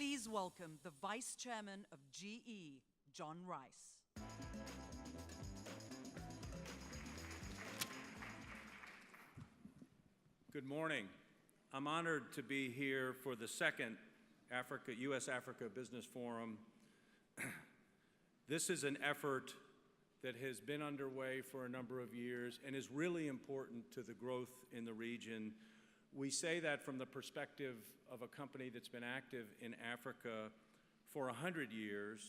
Please welcome the Vice Chairman of GE, John Rice. Good morning. I'm honored to be here for the second U.S. Africa Business Forum. This is an effort that has been underway for a number of years and is really important to the growth in the region. We say that from the perspective of a company that's been active in Africa for 100 years.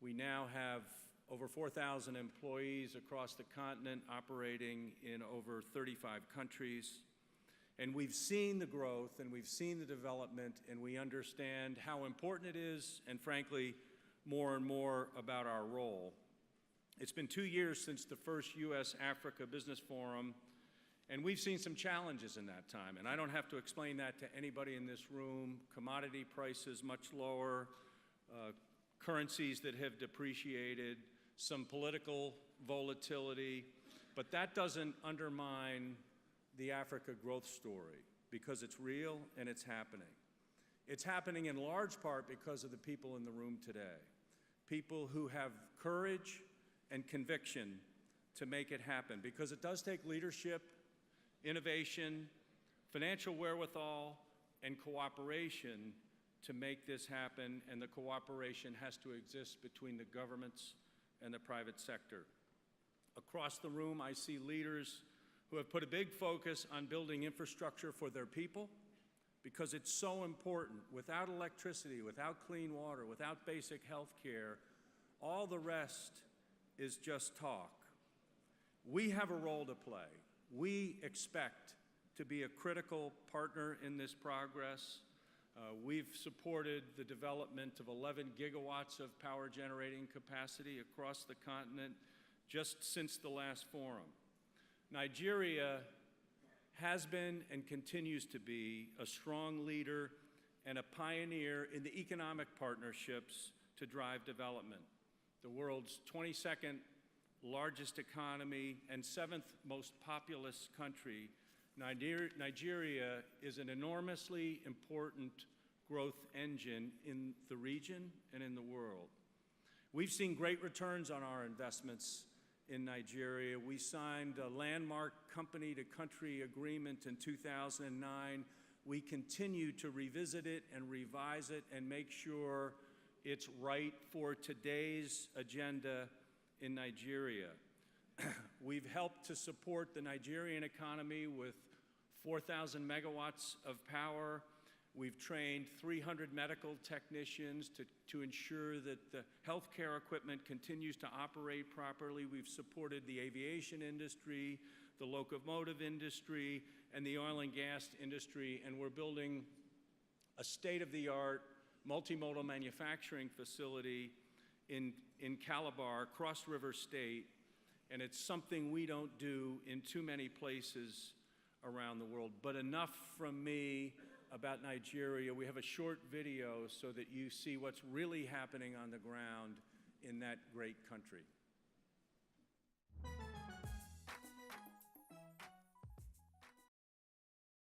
We now have over 4,000 employees across the continent operating in over 35 countries. And we've seen the growth and we've seen the development, and we understand how important it is, and frankly, more and more about our role. It's been 2 years since the first U.S. Africa Business Forum, and we've seen some challenges in that time. And I don't have to explain that to anybody in this room. Commodity prices much lower, currencies that have depreciated, some political volatility, but that doesn't undermine the Africa growth story, because it's real and it's happening. It's happening in large part because of the people in the room today. People who have courage and conviction to make it happen, because it does take leadership, innovation, financial wherewithal, and cooperation to make this happen, and the cooperation has to exist between the governments and the private sector. Across the room, I see leaders who have put a big focus on building infrastructure for their people, because it's so important. Without electricity, without clean water, without basic health care, all the rest is just talk. We have a role to play. We expect to be a critical partner in this progress. We've supported the development of 11 gigawatts of power generating capacity across the continent just since the last forum. Nigeria has been and continues to be a strong leader and a pioneer in the economic partnerships to drive development. The world's 22nd largest economy and 7th most populous country, Nigeria is an enormously important growth engine in the region and in the world. We've seen great returns on our investments in Nigeria. We signed a landmark company-to-country agreement in 2009. We continue to revisit it and revise it and make sure it's right for today's agenda in Nigeria. We've helped to support the Nigerian economy with 4,000 megawatts of power. We've trained 300 medical technicians to ensure that the healthcare equipment continues to operate properly. We've supported the aviation industry, the locomotive industry, and the oil and gas industry, and we're building a state-of-the-art multimodal manufacturing facility in Calabar, Cross River State, and it's something we don't do in too many places around the world. But enough from me about Nigeria. We have a short video so that you see what's really happening on the ground in that great country.